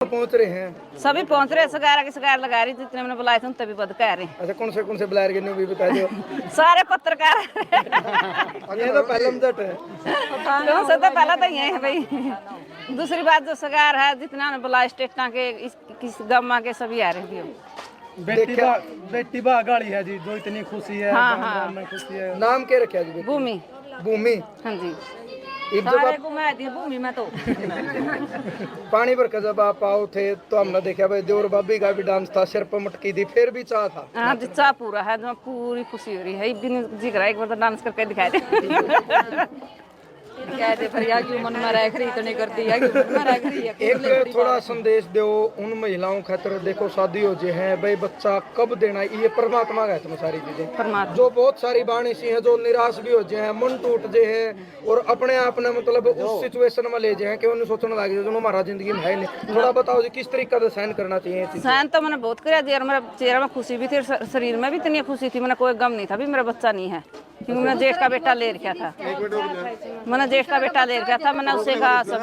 पहुंच रहे हैं सभी पहुंच रहे, सगारा की सगार लगा रही, जितने मैंने बुलाए थे उन तभी बद कह रहे। अच्छा, कौन से बुलाए गए भी बता दो। सारे पत्रकार ये तो पहला मजट है, तो पहला तो ये है भाई। दूसरी बात जो सगार है, जितना बुला स्टेटा के किस गम्मा के सभी आ रहे हैं। बेटी बा गाड़ी है जी, जो इतनी खुशी है। हाँ हाँ, में खुशी है। नाम क्या रखा जी? भूमि। भूमि, हाँ जी, सारे घुमा दी भूमि में तो। पानी भर के जब आप आओ थे तो हमने देखा भाई देवर भाभी का भी डांस था, सिर पर मटकी थी, फिर भी चाह था। हाँ जी, चाह पूरा है, जो पूरी खुशी हो रही है। जी करा एक बार तो डांस करके दिखाई दे। कहते फरिया की मन में रह रही तो नहीं करती है, मन में रह रही है। एक थोड़ा संदेश दो उन महिलाओं खातिर, देखो शादी हो जे है भाई, बच्चा कब देना, ये परमात्मा का है सारी चीजें। जो बहुत सारी बाणी सी है जो निराश भी हो जाए हैं, मन टूट जे है और अपने आप ने मतलब उस सिचुएशन में ले जाए कि उन्हें सोचने लगे जो हमारा जिंदगी में है नहीं। थोड़ा बताओ जी किस तरीके से सहन करना चाहिए? सहन तो मैंने बहुत कराया जी, मेरा चेहरा में खुशी भी थी, शरीर में भी इतनी खुशी थी, मैंने कोई गम नहीं था भी मेरा बच्चा नहीं है, क्योंकि मैंने जेठ का बेटा ले रखा था। मैंने जेठ का बेटा ले रखा था, मैंने उससे कहा सब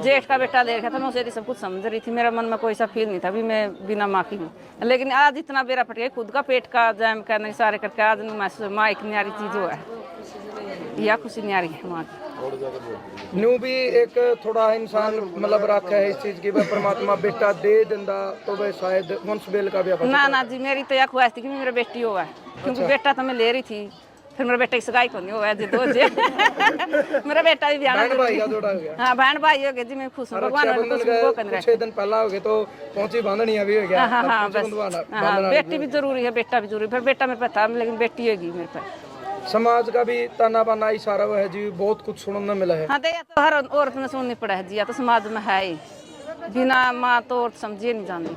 जेठ का बेटा ले रखा था, मैं उसे सब कुछ समझ रही थी। मेरा मन में कोई सा फील नहीं था भी मैं बिना माँ की हूँ। लेकिन आज इतना बेरा फट गया, खुद का पेट का जैम करने सारे करके आज माँ एक न्यारी चीज हो है, यह खुशी न्यारी है माँ की। न्यू भी एक थोड़ा इंसान मतलब रखा है इस चीज की, परमात्मा बेटा दे दिंदा तो वह शायद वंश बेल का भी। ना जी, मेरी तो यह ख्वाहिश थी कि मेरा बेटी होगा, क्योंकि बेटा तो मैं ले रही थी, फिर मेरा बेटा की सगाई को नहीं हुआ जी, दो जे मेरा बेटा भी ब्याह हो। हाँ, बहन भाई हो गए जी, मैं खुश हूँ, भगवान ने 6 दिन पहला हो गए तो पहुंची बांधनी अभी हो गया। हाँ बस, बेटी भी जरूरी है, बेटा भी जरूरी, फिर बेटा मेरे पास था लेकिन बेटी होगी मेरे पास। समाज का भी ताना बाना इशारा है जी, बहुत कुछ सुनने मिला है। हाँ, तो हर औरत में सुननी पड़ा है जी, या तो समाज में है ही, बिना माँ तो औरत समझिए नहीं जानती,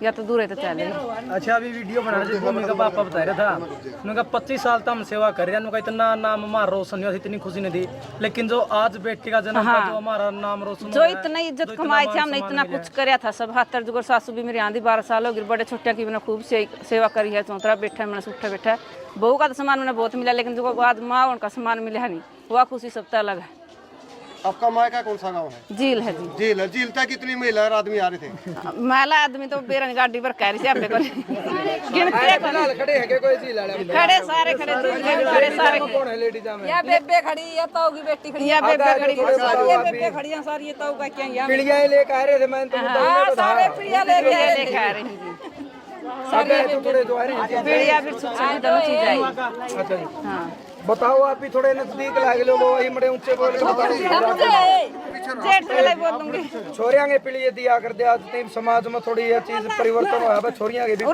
या तो दूर है तो चले। अच्छा, अभी वीडियो बना रहे भूमि का पापा बता रहा था, उन्होंने 25 साल तक हम सेवा कर रहे हैं, उनका इतना नाम हमारा रोशन हुआ, इतनी खुशी नहीं थी, लेकिन जो आज बेटी का जन्म था, जो हमारा नाम रोशन, जो इतना इज्जत कमाई थी, हमने इतना कुछ कराया था सब। हाथ जुगर सासू भी मेरी आंधी 12 साल हो गई, बड़े छोटे की मैंने खूब सेवा करी है, चौतरा बैठा मैंने उठा बैठा। बहू का तो सामान मैंने बहुत मिला, लेकिन जो आज माँ उनका सामान मिला है नहीं, वह खुशी सबसे अलग है। आपका मायका कौन सा गांव है? झील है जी। झील है। झील तक कितनी महिला और आदमी आ रहे थे? महिला आदमी तो बेरन गाड़ी पर कह रही थी आपने खड़े हैं कोई झील वाले? खड़े सारे खड़े सारे। कौन है लेडीज में? या बेबे खड़ी या ताऊ की बेटी खड़ी, या बेबे खड़ी, ये बेबे खड़ी हैं सारी, ये ताऊ का क्या है? पीड़ियां लेके आ रहे थे, मैं तो सारे पीड़िया लेके आ रही जी, सारे तो थोड़े जो आ रहे हैं पीड़िया भी दोनों चीज आई। अच्छा जी, हाँ, बताओ आप भी थोड़े नजदीक लागे लोग, वही बड़े ऊंचे बोल जेठ वाले बोल दूंगी। छोरियां के पीढ़ी दिया कर दिया, आज समाज में थोड़ी ये चीज परिवर्तन हुआ है, छोरियां के भी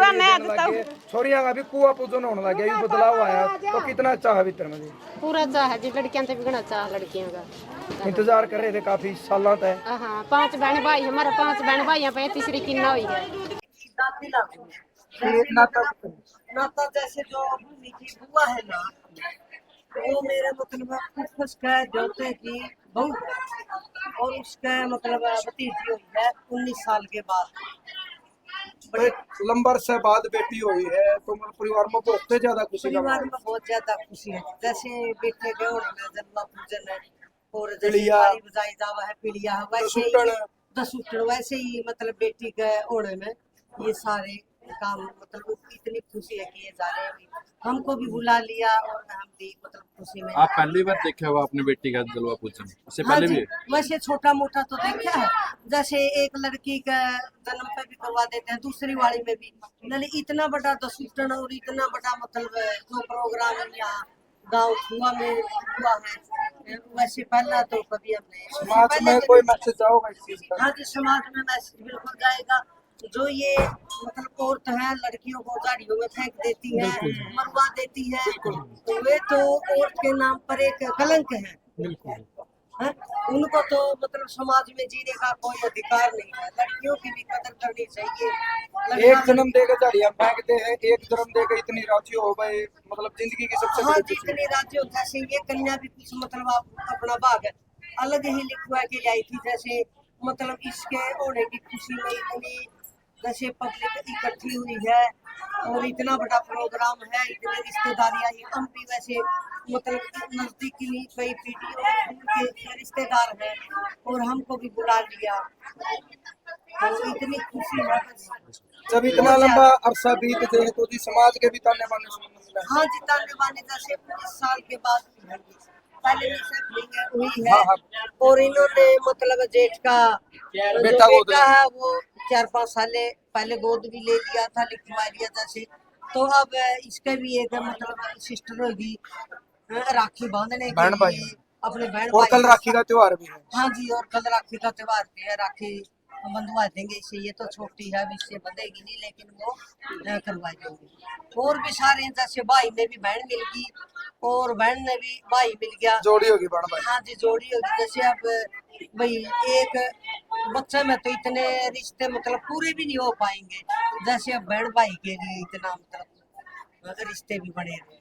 छोरियां का भी कुआ पूजन होने लग गया, बदलाव आया, तो कितना चाह भीतर में जी? पूरा चाह जी, लड़कियां से भी चाह लड़कियों का इंतजार कर रहे थे काफी सालों तक। हाँ, 5 बहन भाई, हमारा 5 बहन भाइयों पे तीसरी किन्ना हुई है। नाता जैसे जो भूमि की बुआ है ना, वो मेरे मतलब उसका जोते की बहू है और उसका मतलब भतीजी हुई है 19 साल के बाद। बड़े लंबर से बाद बेटी हुई है तो परिवार में बहुत ज्यादा खुशी, परिवार में बहुत ज्यादा खुशी है। जैसे बेटे के और जन्म पूजन है और जैसे ताली बजाई जावा है, पीड़िया है, वैसे ही दसूटन, वैसे ही मतलब बेटी के ओढ़े में ये सारे काम, मतलब इतनी खुशी है कि ये जा रहे हैं, हमको भी बुला लिया और हम भी मतलब खुशी में। आप पहली बार देखे हो अपनी बेटी का जलवा पूजन? इससे पहले भी? वैसे छोटा मोटा तो देखा है, जैसे एक लड़की का जन्म पे भी करवा देते हैं, दूसरी वाली में भी, लेकिन इतना बड़ा दसूटन और इतना बड़ा मतलब जो प्रोग्राम है यहाँ गाँव खुआ में हुआ है, वैसे पहला तो कभी हमने। समाज में कोई मैसेज जाओगा इस चीज का? हाँ जी, समाज में मैसेज बिल्कुल जाएगा। जो ये मतलब औरत है लड़कियों को गाड़ियों में फेंक देती है, मरवा देती है, तो वे तो औरत के नाम पर एक कलंक है। उनको तो मतलब समाज में जीने का कोई अधिकार नहीं है। लड़कियों की भी कदर करनी चाहिए। एक जन्म देकर झाड़ियां फेंकते हैं, एक जन्म देकर इतनी राजी हो गए, मतलब जिंदगी की सबसे हाँ जी, इतनी राजी हो। जैसे ये कन्या भी कुछ मतलब अपना भाग है अलग ही लिखवा के लाई थी, जैसे मतलब इसके होने की खुशी में इतनी जैसे पब्लिक इकट्ठी हुई है और इतना बड़ा प्रोग्राम है, इतने रिश्तेदारियां, हम भी वैसे मतलब नजदीकी नहीं, कई पीढ़ी के रिश्तेदार हैं और हमको भी बुला लिया, तो इतनी खुशी है बस। जब इतना लंबा अरसा बीत गए तो जी समाज के भी ताने बाने सुनने मिला। हाँ जी, ताने बाने जैसे 20 साल के बाद पहले भी सेटलिंग हुई हाँ, है हाँ। और इन्होंने मतलब जेठ का जो बेटा गोद बेटा है वो 4-5 साल पहले गोद भी ले लिया था, लिखवा लिया जैसे, तो अब इसका भी एक मतलब सिस्टर होगी राखी बांधने के बहन भाई। लिए अपने बहन और भाई कल के राखी साथ। का त्योहार भी है। हाँ जी, और कल राखी का त्योहार भी है, राखी बंधवा देंगे इसे, ये तो छोटी है अब इससे बंधेगी नहीं, लेकिन वो करवा देंगे। और भी सारे हैं, जैसे भाई ने भी बहन मिल गई और बहन ने भी भाई मिल गया, जोड़ी होगी बहन भाई। हाँ जी जोड़ी होगी। जैसे अब भाई एक बच्चे में तो इतने रिश्ते मतलब पूरे भी नहीं हो पाएंगे, जैसे अब बहन भाई के लिए इतना मतलब रिश्ते भी बने रहे।